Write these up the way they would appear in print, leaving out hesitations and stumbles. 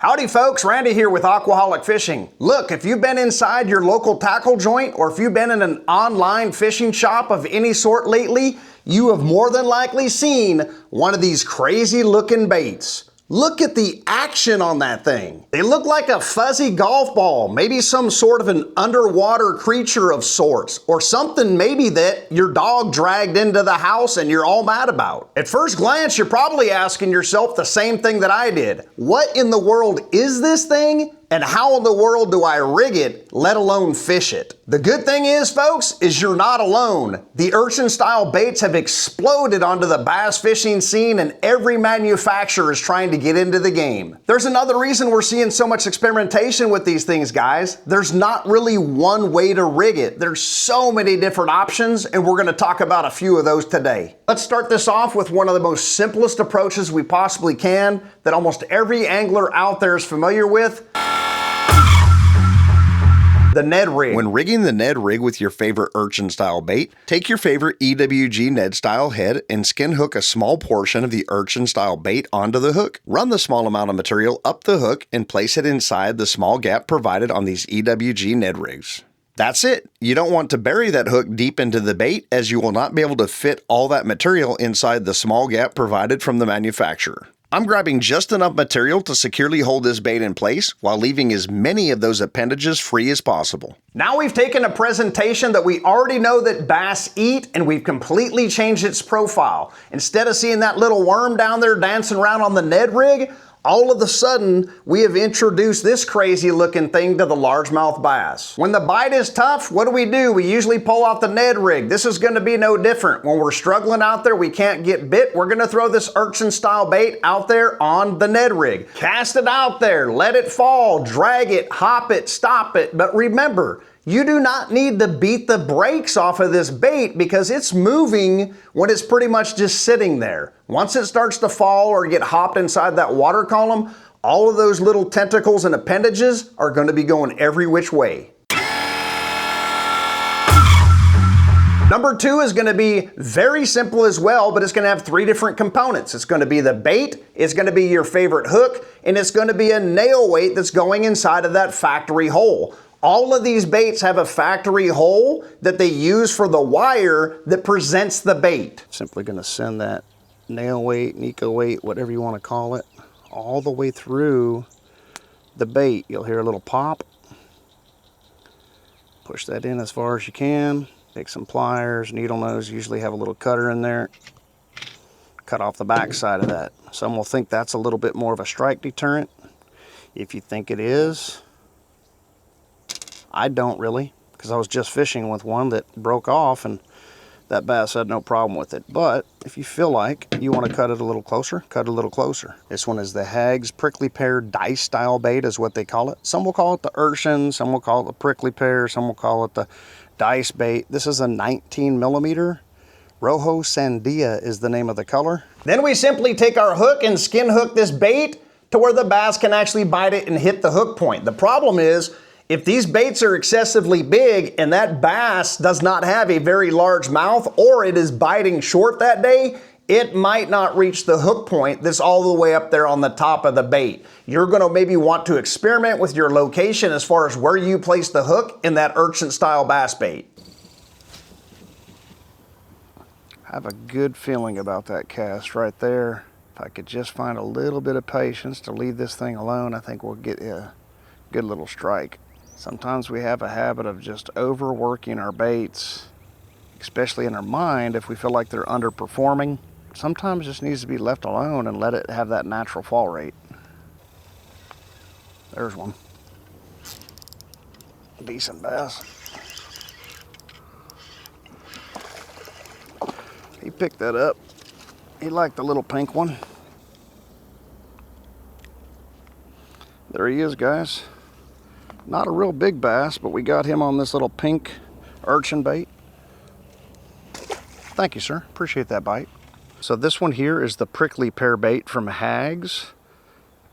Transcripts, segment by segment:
Howdy folks, Randy here with Aquaholic Fishing. Look, if you've been inside your local tackle joint or if you've been in an online fishing shop of any sort lately, you have more than likely seen one of these crazy looking baits. Look at the action on that thing. They look like a fuzzy golf ball, maybe some sort of an underwater creature of sorts, or something maybe that your dog dragged into the house and you're all mad about. At first glance, you're probably asking yourself the same thing that I did. What in the world is this thing? And how in the world do I rig it, let alone fish it? The good thing is, folks, is you're not alone. The Urchin-style baits have exploded onto the bass fishing scene and every manufacturer is trying to get into the game. There's another reason we're seeing so much experimentation with these things, guys. There's not really one way to rig it. There's so many different options, and we're gonna talk about a few of those today. Let's start this off with one of the most simplest approaches we possibly can that almost every angler out there is familiar with. The Ned rig. When rigging the Ned rig with your favorite Urchin-style bait, take your favorite EWG Ned-style head and skin hook a small portion of the Urchin-style bait onto the hook. Run the small amount of material up the hook and place it inside the small gap provided on these EWG Ned rigs. That's it. You don't want to bury that hook deep into the bait as you will not be able to fit all that material inside the small gap provided from the manufacturer. I'm grabbing just enough material to securely hold this bait in place while leaving as many of those appendages free as possible. Now we've taken a presentation that we already know that bass eat and we've completely changed its profile. Instead of seeing that little worm down there dancing around on the Ned rig, all of a sudden, we have introduced this crazy looking thing to the largemouth bass. When the bite is tough, what do? We usually pull out the Ned rig. This is gonna be no different. When we're struggling out there, we can't get bit, we're gonna throw this Urchin-style bait out there on the Ned rig. Cast it out there, let it fall, drag it, hop it, stop it. But remember, you do not need to beat the brakes off of this bait because it's moving when it's pretty much just sitting there. Once it starts to fall or get hopped inside that water column, all of those little tentacles and appendages are going to be going every which way. Number two is going to be very simple as well, but it's going to have three different components. It's going to be the bait, it's going to be your favorite hook, and it's going to be a nail weight that's going inside of that factory hole. All of these baits have a factory hole that they use for the wire that presents the bait. Simply going to send that nail weight, Nico weight, whatever you want to call it, all the way through the bait. You'll hear a little pop. Push that in as far as you can. Take some pliers, needle nose, usually have a little cutter in there. Cut off the back side of that. Some will think that's a little bit more of a strike deterrent. If you think it is, I don't really, because I was just fishing with one that broke off and that bass had no problem with it. But if you feel like you want to cut it a little closer, cut it a little closer. This one is the Hags prickly pear dice style bait is what they call it. Some will call it the Urchin, some will call it the prickly pear, some will call it the dice bait. This is a 19 millimeter. Rojo Sandia is the name of the color. Then we simply take our hook and skin hook this bait to where the bass can actually bite it and hit the hook point. The problem is, if these baits are excessively big and that bass does not have a very large mouth or it is biting short that day, it might not reach the hook point that's all the way up there on the top of the bait. You're gonna maybe want to experiment with your location as far as where you place the hook in that Urchin-style bass bait. I have a good feeling about that cast right there. If I could just find a little bit of patience to leave this thing alone, I think we'll get a good little strike. Sometimes we have a habit of just overworking our baits, especially in our mind if we feel like they're underperforming. Sometimes it just needs to be left alone and let it have that natural fall rate. There's one. Decent bass. He picked that up. He liked the little pink one. There he is, guys. Not a real big bass, but we got him on this little pink urchin bait. Thank you, sir. Appreciate that bite. So this one here is the prickly pear bait from Hags,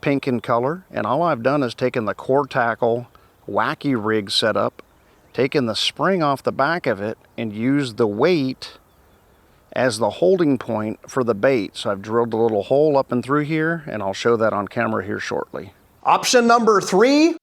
pink in color. And all I've done is taken the core tackle wacky rig setup, taken the spring off the back of it, and used the weight as the holding point for the bait. So I've drilled a little hole up and through here, and I'll show that on camera here shortly. Option number 3,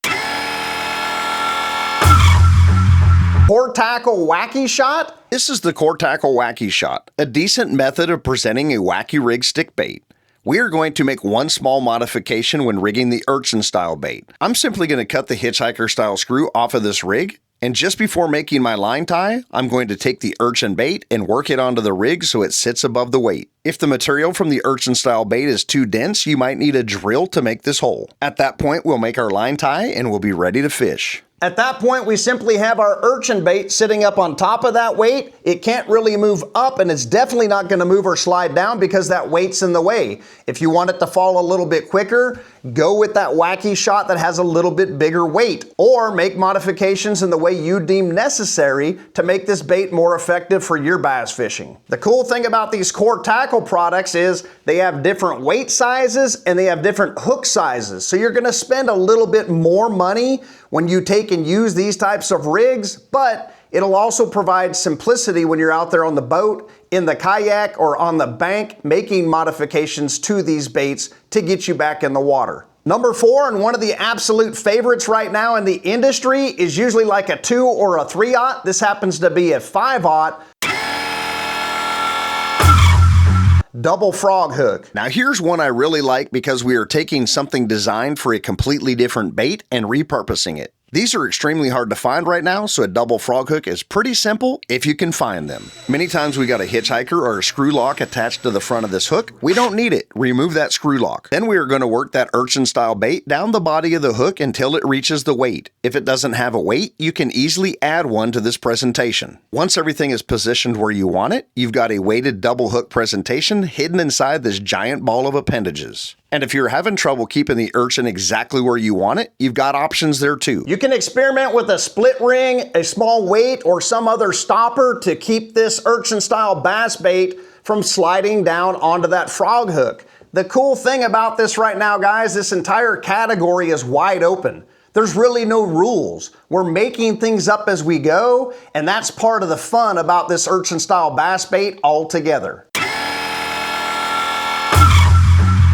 core tackle wacky shot. This is the core tackle wacky shot, a decent method of presenting a wacky rig stick bait. We are going to make one small modification when rigging the Urchin-style bait. I'm simply going to cut the hitchhiker-style screw off of this rig, and just before making my line tie, I'm going to take the urchin bait and work it onto the rig so it sits above the weight. If the material from the Urchin-style bait is too dense, you might need a drill to make this hole. At that point, we'll make our line tie and we'll be ready to fish. At that point, we simply have our urchin bait sitting up on top of that weight. It can't really move up, and it's definitely not going to move or slide down because that weight's in the way. If you want it to fall a little bit quicker, go with that wacky shot that has a little bit bigger weight, or make modifications in the way you deem necessary to make this bait more effective for your bass fishing. The cool thing about these core tackle products is they have different weight sizes and they have different hook sizes. So you're going to spend a little bit more money when you take and use these types of rigs, but it'll also provide simplicity when you're out there on the boat, in the kayak, or on the bank making modifications to these baits to get you back in the water. Number 4, and one of the absolute favorites right now in the industry, is usually like a 2 or a 3/0. This happens to be a 5/0. Double frog hook. Now here's one I really like because we are taking something designed for a completely different bait and repurposing it. These are extremely hard to find right now, so a double frog hook is pretty simple if you can find them. Many times we got a hitchhiker or a screw lock attached to the front of this hook. We don't need it. Remove that screw lock. Then we are going to work that Urchin-style bait down the body of the hook until it reaches the weight. If it doesn't have a weight, you can easily add one to this presentation. Once everything is positioned where you want it, you've got a weighted double hook presentation hidden inside this giant ball of appendages. And if you're having trouble keeping the urchin exactly where you want it, you've got options there too. You can experiment with a split ring, a small weight, or some other stopper to keep this urchin-style bass bait from sliding down onto that frog hook. The cool thing about this right now, guys, this entire category is wide open. There's really no rules. We're making things up as we go, and that's part of the fun about this urchin-style bass bait altogether.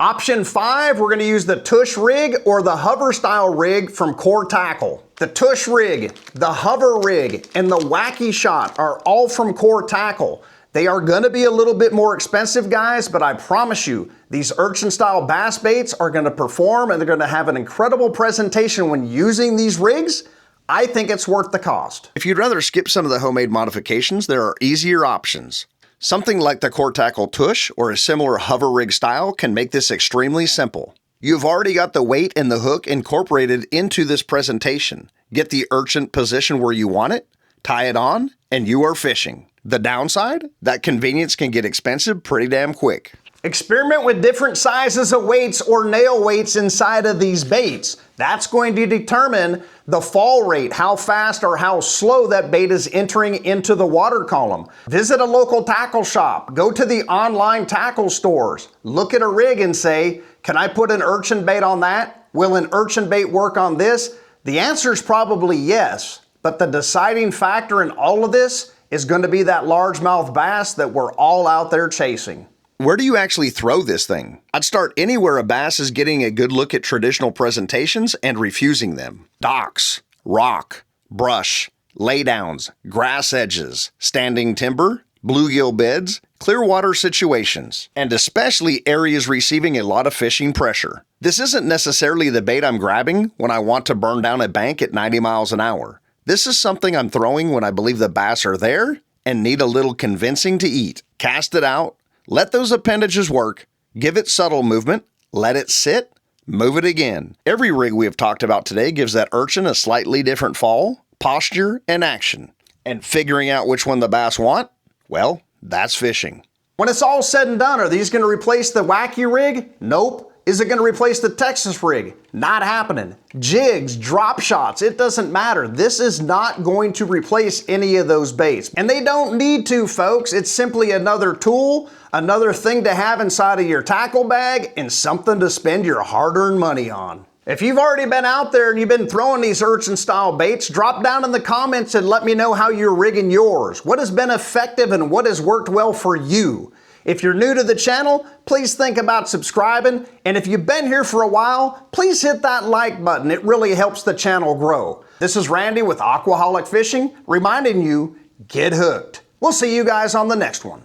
Option 5, we're going to use the Tush rig or the hover style rig from Core Tackle. The Tush rig, the hover rig, and the wacky shot are all from Core Tackle. They are going to be a little bit more expensive, guys, but I promise you, these urchin-style bass baits are going to perform and they're going to have an incredible presentation when using these rigs. I think it's worth the cost. If you'd rather skip some of the homemade modifications, there are easier options. Something like the Core Tackle Tush or a similar hover rig style can make this extremely simple. You've already got the weight and the hook incorporated into this presentation. Get the urchin position where you want it, tie it on, and you are fishing. The downside? That convenience can get expensive pretty damn quick. Experiment with different sizes of weights or nail weights inside of these baits. That's going to determine the fall rate, how fast or how slow that bait is entering into the water column. Visit a local tackle shop, go to the online tackle stores, look at a rig and say, can I put an urchin bait on that? Will an urchin bait work on this? The answer is probably yes, but the deciding factor in all of this is going to be that largemouth bass that we're all out there chasing. Where do you actually throw this thing? I'd start anywhere a bass is getting a good look at traditional presentations and refusing them. Docks, rock, brush, laydowns, grass edges, standing timber, bluegill beds, clear water situations, and especially areas receiving a lot of fishing pressure. This isn't necessarily the bait I'm grabbing when I want to burn down a bank at 90 miles an hour. This is something I'm throwing when I believe the bass are there and need a little convincing to eat. Cast it out. Let those appendages work, give it subtle movement, let it sit, move it again. Every rig we have talked about today gives that urchin a slightly different fall, posture, and action. And figuring out which one the bass want, well, that's fishing. When it's all said and done, are these going to replace the wacky rig? Nope. Is it going to replace the Texas rig? Not happening. Jigs, drop shots, it doesn't matter. This is not going to replace any of those baits. And they don't need to, folks. It's simply another tool, another thing to have inside of your tackle bag, and something to spend your hard-earned money on. If you've already been out there and you've been throwing these urchin-style baits, drop down in the comments and let me know how you're rigging yours. What has been effective and what has worked well for you? If you're new to the channel, please think about subscribing. And if you've been here for a while, please hit that like button. It really helps the channel grow. This is Randy with Aquaholic Fishing, reminding you, get hooked. We'll see you guys on the next one.